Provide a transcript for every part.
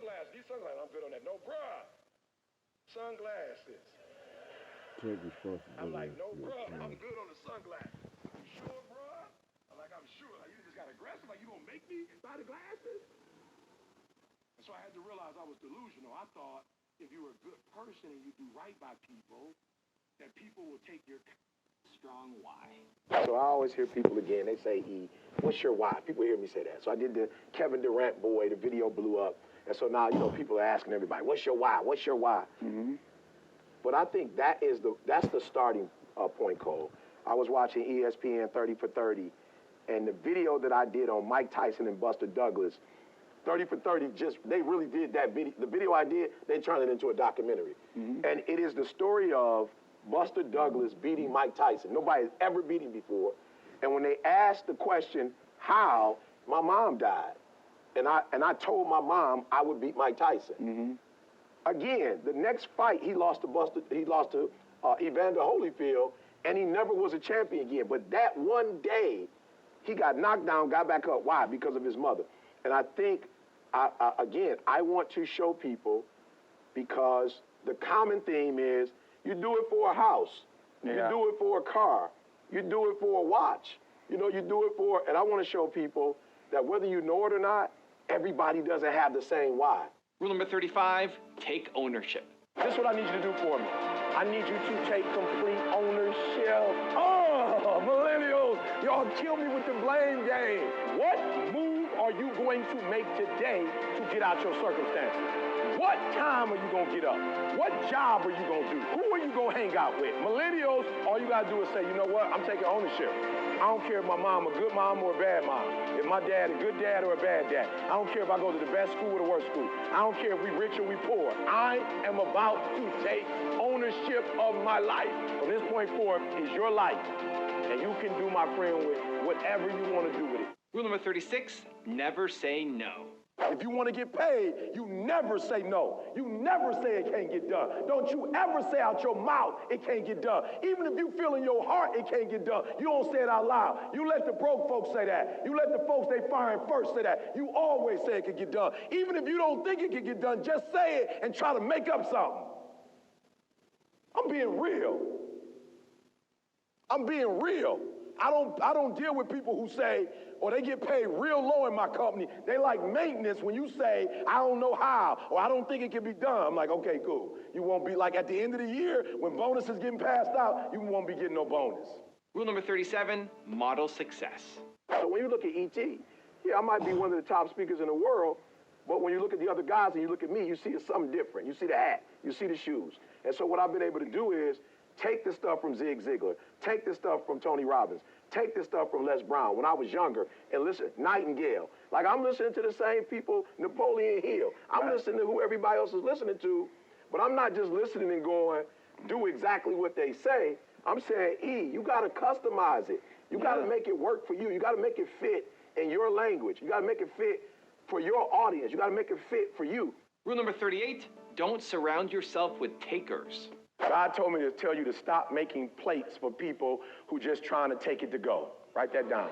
sunglasses. These sunglasses, I'm good on that. No, bruh. Sunglasses. Take responsibility. I'm like, no, bruh. I'm good on the sunglasses. You sure, bruh? I'm like, I'm sure. Like, you just got aggressive. Like, you gonna make me buy the glasses? And so I had to realize I was delusional. I thought if you were a good person and you do right by people, that people will take your strong why. So I always hear people again, they say, E, what's your why? People hear me say that. So I did the Kevin Durant boy, the video blew up. And so now, people are asking everybody, what's your why? What's your why? Mm-hmm. But I think that's the starting point, Cole. I was watching ESPN 30 for 30, and the video that I did on Mike Tyson and Buster Douglas, 30 for 30, they really did that video. The video I did, they turned it into a documentary. Mm-hmm. And it is the story of Buster Douglas beating Mike Tyson. Nobody has ever beat him before. And when they asked the question, how, my mom died. And I told my mom I would beat Mike Tyson. Mm-hmm. Again, the next fight, he lost to Evander Holyfield, and he never was a champion again. But that one day, he got knocked down, got back up. Why? Because of his mother. And I think, again, I want to show people, because the common theme is you do it for a house, you do it for a car, you do it for a watch, you do it for, and I want to show people that whether you know it or not, everybody doesn't have the same why. Rule number 35, take ownership. This is what I need you to do for me. I need you to take complete ownership. Oh, millennials, y'all kill me with the blame game. What move are you going to make today to get out your circumstances? What time are you going to get up? What job are you going to do? Who are you going to hang out with? Millennials, all you got to do is say, you know what? I'm taking ownership. I don't care if my mom a good mom or a bad mom. If my dad a good dad or a bad dad. I don't care if I go to the best school or the worst school. I don't care if we rich or we poor. I am about to take ownership of my life. From this point forward is your life. And you can do, my friend, with whatever you want to do with it. Rule number 36, never say no. If you want to get paid, you never say no. You never say it can't get done. Don't you ever say out your mouth it can't get done. Even if you feel in your heart it can't get done, you don't say it out loud. You let the broke folks say that. You let the folks they firing first say that. You always say it can get done. Even if you don't think it can get done, just say it and try to make up something. I'm being real. I'm being real. I don't deal with people who say, or they get paid real low in my company. They like maintenance when you say, I don't know how, or I don't think it can be done. I'm like, okay, cool. You won't be like at the end of the year, when bonus is getting passed out, you won't be getting no bonus. Rule number 37, model success. So when you look at E.T., yeah, I might be one of the top speakers in the world, but when you look at the other guys and you look at me, you see it's something different. You see the hat, you see the shoes. And so what I've been able to do is take the stuff from Zig Ziglar, take the stuff from Tony Robbins, take the stuff from Les Brown when I was younger, and listen, Nightingale. Like, I'm listening to the same people, Napoleon Hill. I'm listening to who everybody else is listening to, but I'm not just listening and going, do exactly what they say. I'm saying, E, you got to customize it. You got to make it work for you. You got to make it fit in your language. You got to make it fit for your audience. You got to make it fit for you. Rule number 38, don't surround yourself with takers. God told me to tell you to stop making plates for people who just trying to take it to go. Write that down.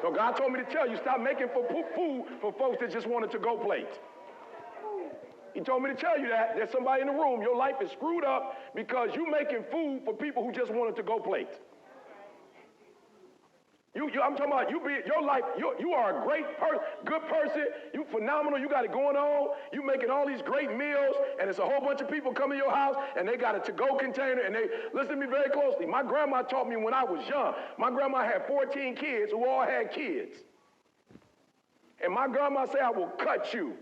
So God told me to tell you, stop making food for folks that just wanted to go plate. He told me to tell you that. There's somebody in the room, your life is screwed up because you making food for people who just wanted to go plate. I'm talking about your life, you are a great good person, you phenomenal, you got it going on, you making all these great meals, and it's a whole bunch of people coming to your house, and they got a to-go container, and they, listen to me very closely, my grandma taught me when I was young, my grandma had 14 kids who all had kids. And my grandma said, I will cut you.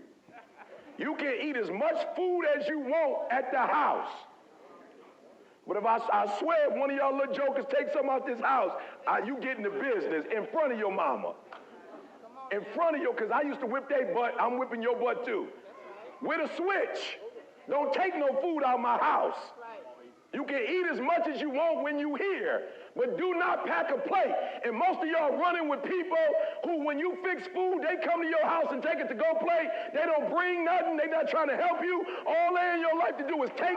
You can eat as much food as you want at the house. But if I swear if one of y'all little jokers take something out this house, you get in the business in front of your mama. In front of your, because I used to whip their butt, I'm whipping your butt too. With a switch. Don't take no food out of my house. You can eat as much as you want when you here, but do not pack a plate. And most of y'all running with people who, when you fix food, they come to your house and take it to go plate. They don't bring nothing. They not trying to help you. All they in your life to do is take.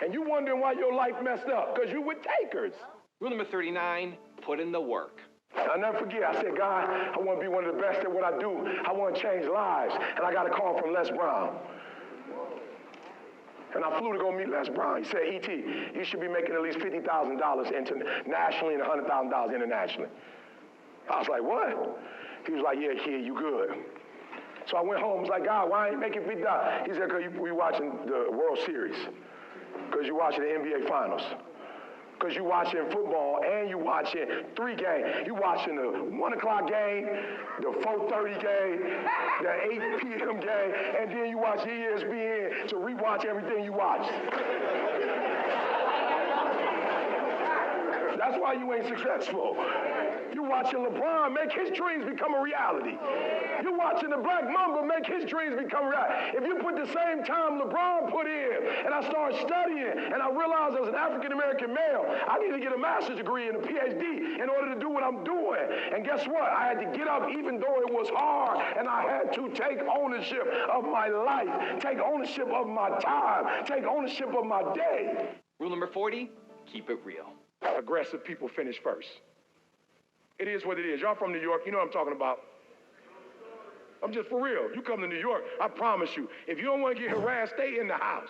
And you wondering why your life messed up, because you with takers. Rule number 39, put in the work. I'll never forget, I said, God, I want to be one of the best at what I do. I want to change lives. And I got a call from Les Brown. And I flew to go meet Les Brown. He said, E.T., you should be making at least $50,000 internationally and $100,000 internationally. I was like, what? He was like, yeah, kid, you good. So I went home. I was like, God, why ain't you making $50,000? He said, because we watching the World Series. Because you watching the NBA Finals. Because you watching football and you watching 3 games. You watching the 1 o'clock game, the 4:30 game, the 8 p.m. game, and then you watch ESPN to rewatch everything you watched. That's why you ain't successful. You're watching LeBron make his dreams become a reality. You're watching the Black Mamba make his dreams become a reality. If you put the same time LeBron put in, and I started studying, and I realized as an African-American male, I need to get a master's degree and a PhD in order to do what I'm doing. And guess what? I had to get up even though it was hard, and I had to take ownership of my life, take ownership of my time, take ownership of my day. Rule number 40, keep it real. Aggressive people finish first. It is what it is. Y'all from New York, you know what I'm talking about. I'm just for real. You come to New York, I promise you, if you don't want to get harassed, stay in the house.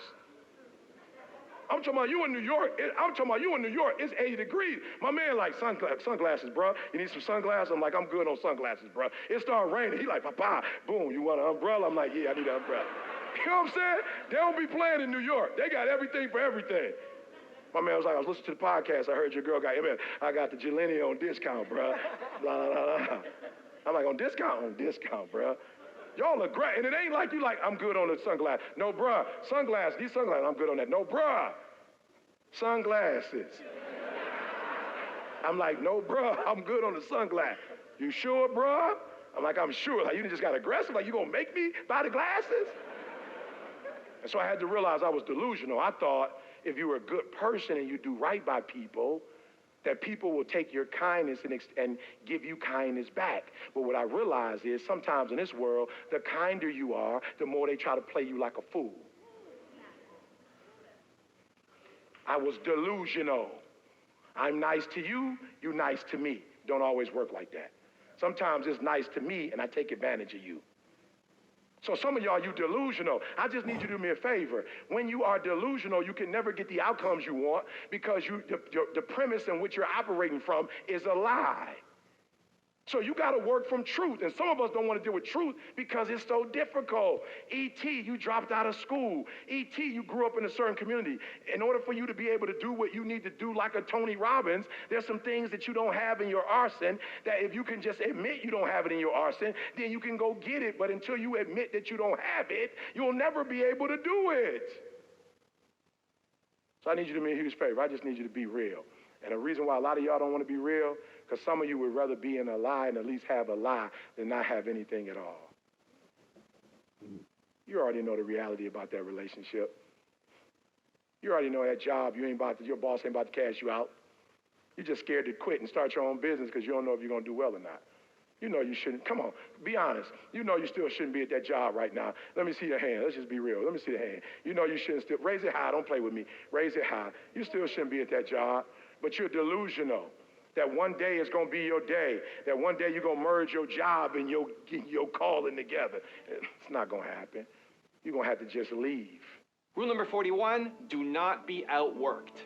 I'm talking about you in New York. It's 80 degrees. My man like sunglasses, bro. You need some sunglasses? I'm like, I'm good on sunglasses, bro. It started raining. He like, Papa, boom, you want an umbrella? I'm like, yeah, I need an umbrella. You know what I'm saying? They don't be playing in New York. They got everything for everything. My man was like, I was listening to the podcast. I heard your girl got, I got the Jelenia on discount, bro. Blah, blah, blah, blah. I'm like, on discount? On discount, bro. Y'all are great. And it ain't like you like, I'm good on the sunglasses. No, bruh. Sunglasses, these sunglasses, I'm good on that. No, bruh. Sunglasses. I'm like, no, bruh, I'm good on the sunglasses. You sure, bruh? I'm like, I'm sure. Like, you just got aggressive? Like, you gonna make me buy the glasses? And so I had to realize I was delusional. I thought if you were a good person and you do right by people, that people will take your kindness and give you kindness back. But what I realized is sometimes in this world, the kinder you are, the more they try to play you like a fool. I was delusional. I'm nice to you, you nice to me. Don't always work like that. Sometimes it's nice to me and I take advantage of you. So some of y'all, you delusional. I just need you to do me a favor. When you are delusional, you can never get the outcomes you want because the premise in which you're operating from is a lie. So you got to work from truth. And some of us don't want to deal with truth because it's so difficult. E.T., you dropped out of school. E.T., you grew up in a certain community. In order for you to be able to do what you need to do like a Tony Robbins, there's some things that you don't have in your arsenal that if you can just admit you don't have it in your arsenal, then you can go get it. But until you admit that you don't have it, you'll never be able to do it. So I need you to do me a huge favor. I just need you to be real. And the reason why a lot of y'all don't want to be real, because some of you would rather be in a lie and at least have a lie than not have anything at all. You already know the reality about that relationship. You already know that job, your boss ain't about to cash you out. You're just scared to quit and start your own business because you don't know if you're going to do well or not. You know you shouldn't. Come on, be honest. You know you still shouldn't be at that job right now. Let me see your hand. Let's just be real. Let me see the hand. You know you shouldn't still. Raise it high. Don't play with me. Raise it high. You still shouldn't be at that job, but you're delusional. That one day is going to be your day. That one day you're going to merge your job and your calling together. It's not going to happen. You're going to have to just leave. Rule number 41, do not be outworked.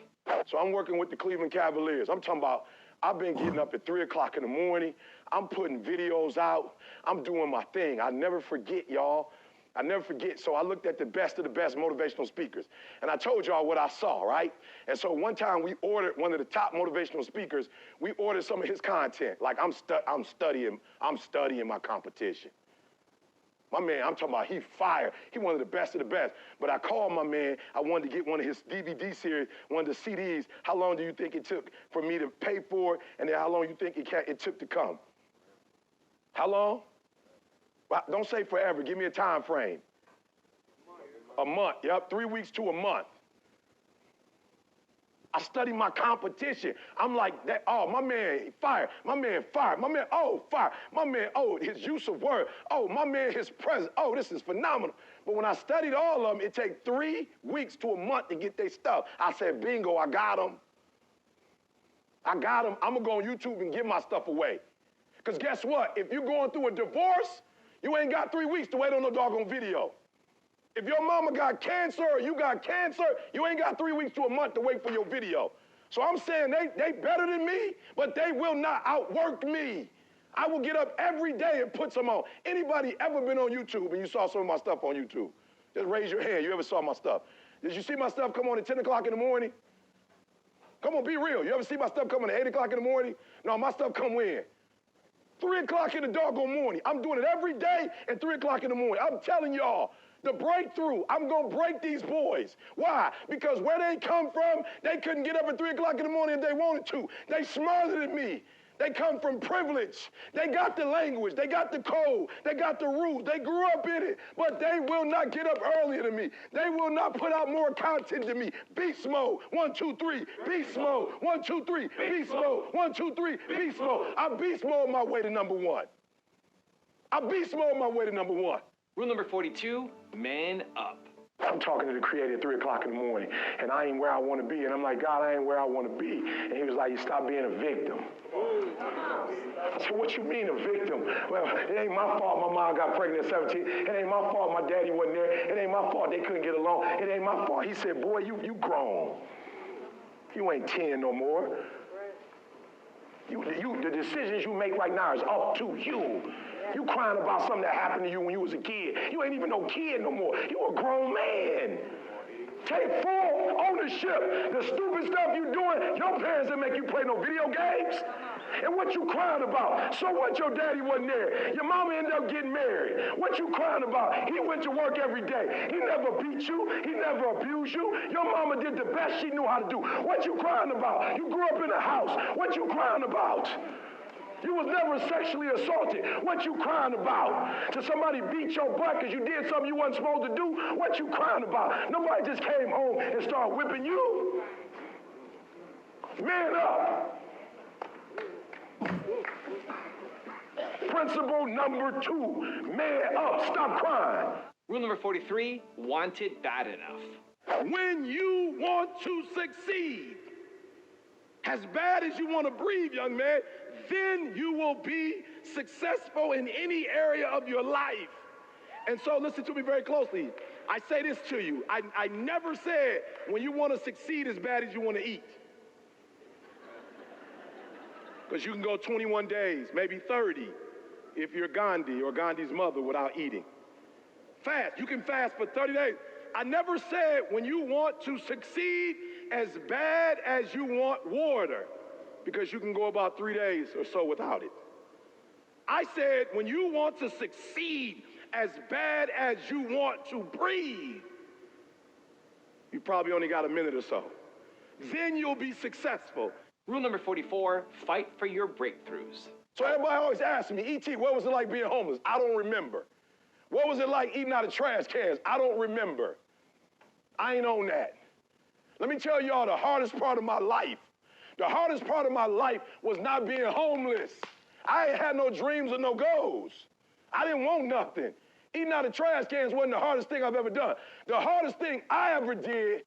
So I'm working with the Cleveland Cavaliers. I'm talking about, I've been getting up at 3 o'clock in the morning. I'm putting videos out. I'm doing my thing. I never forget, y'all. I never forget. So I looked at the best of the best motivational speakers. And I told y'all what I saw, right? And so one time we ordered one of the top motivational speakers. We ordered some of his content. Like I'm studying my competition. My man, I'm talking about he fired. He one of the best of the best. But I called my man. I wanted to get one of his DVD series, one of the CDs. How long do you think it took for me to pay for it? And then how long you think it took to come? How long? Well, don't say forever. Give me a time frame. A month. Yep, 3 weeks to a month. I study my competition. I'm like, that. Oh, my man fired. My man fired. My man, oh, fire. My man, oh, his use of word. Oh, my man, his presence. Oh, this is phenomenal. But when I studied all of them, it takes 3 weeks to a month to get their stuff. I said, bingo, I got them. I got them. I'm going to go on YouTube and give my stuff away. Because guess what? If you're going through a divorce, you ain't got 3 weeks to wait on no doggone video. If your mama got cancer or you got cancer, you ain't got 3 weeks to a month to wait for your video. So I'm saying they better than me, but they will not outwork me. I will get up every day and put some on. Anybody ever been on YouTube and you saw some of my stuff on YouTube? Just raise your hand. You ever saw my stuff? Did you see my stuff come on at 10 o'clock in the morning? Come on, be real. You ever see my stuff come on at 8 o'clock in the morning? No, my stuff come when? 3 o'clock in the doggone morning. I'm doing it every day at 3 o'clock in the morning. I'm telling y'all, the breakthrough, I'm going to break these boys. Why? Because where they come from, they couldn't get up at 3 o'clock in the morning if they wanted to. They smarter than me. They come from privilege. They got the language. They got the code. They got the rules. They grew up in it. But they will not get up earlier than me. They will not put out more content than me. Beast mode. 1, 2, 3. Beast mode. 1, 2, 3. Beast mode. 1, 2, 3. Beast mode. I beast mode my way to number one. I beast mode my way to number one. Rule number 42, man up. I'm talking to the creator at 3 o'clock in the morning, and I ain't where I want to be. And I'm like, God, I ain't where I want to be. And he was like, you stop being a victim. I said, what you mean a victim? Well, it ain't my fault my mom got pregnant at 17. It ain't my fault my daddy wasn't there. It ain't my fault they couldn't get along. It ain't my fault. He said, boy, you grown. You ain't 10 no more. The decisions you make right now is up to you. You crying about something that happened to you when you was a kid. You ain't even no kid no more. You a grown man. Take full ownership. The stupid stuff you doing, your parents didn't make you play no video games. And what you crying about? So what your daddy wasn't there? Your mama ended up getting married. What you crying about? He went to work every day. He never beat you. He never abused you. Your mama did the best she knew how to do. What you crying about? You grew up in a house. What you crying about? You was never sexually assaulted. What you crying about? Did somebody beat your butt because you did something you wasn't supposed to do? What you crying about? Nobody just came home and started whipping you. Man up. Principle number 2, man up, stop crying. Rule number 43, want it bad enough. When you want to succeed, as bad as you want to breathe, young man, then you will be successful in any area of your life. And so listen to me very closely. I say this to you. I never said when you want to succeed as bad as you want to eat. Because you can go 21 days, maybe 30, if you're Gandhi or Gandhi's mother without eating. Fast. You can fast for 30 days. I never said when you want to succeed as bad as you want water, because you can go about 3 days or so without it. I said when you want to succeed as bad as you want to breathe, you probably only got a minute or so. Then you'll be successful. Rule number 44, fight for your breakthroughs. So everybody always asks me, E.T., what was it like being homeless? I don't remember. What was it like eating out of trash cans? I don't remember. I ain't on that. Let me tell y'all the hardest part of my life. The hardest part of my life was not being homeless. I ain't had no dreams or no goals. I didn't want nothing. Eating out of trash cans wasn't the hardest thing I've ever done. The hardest thing I ever did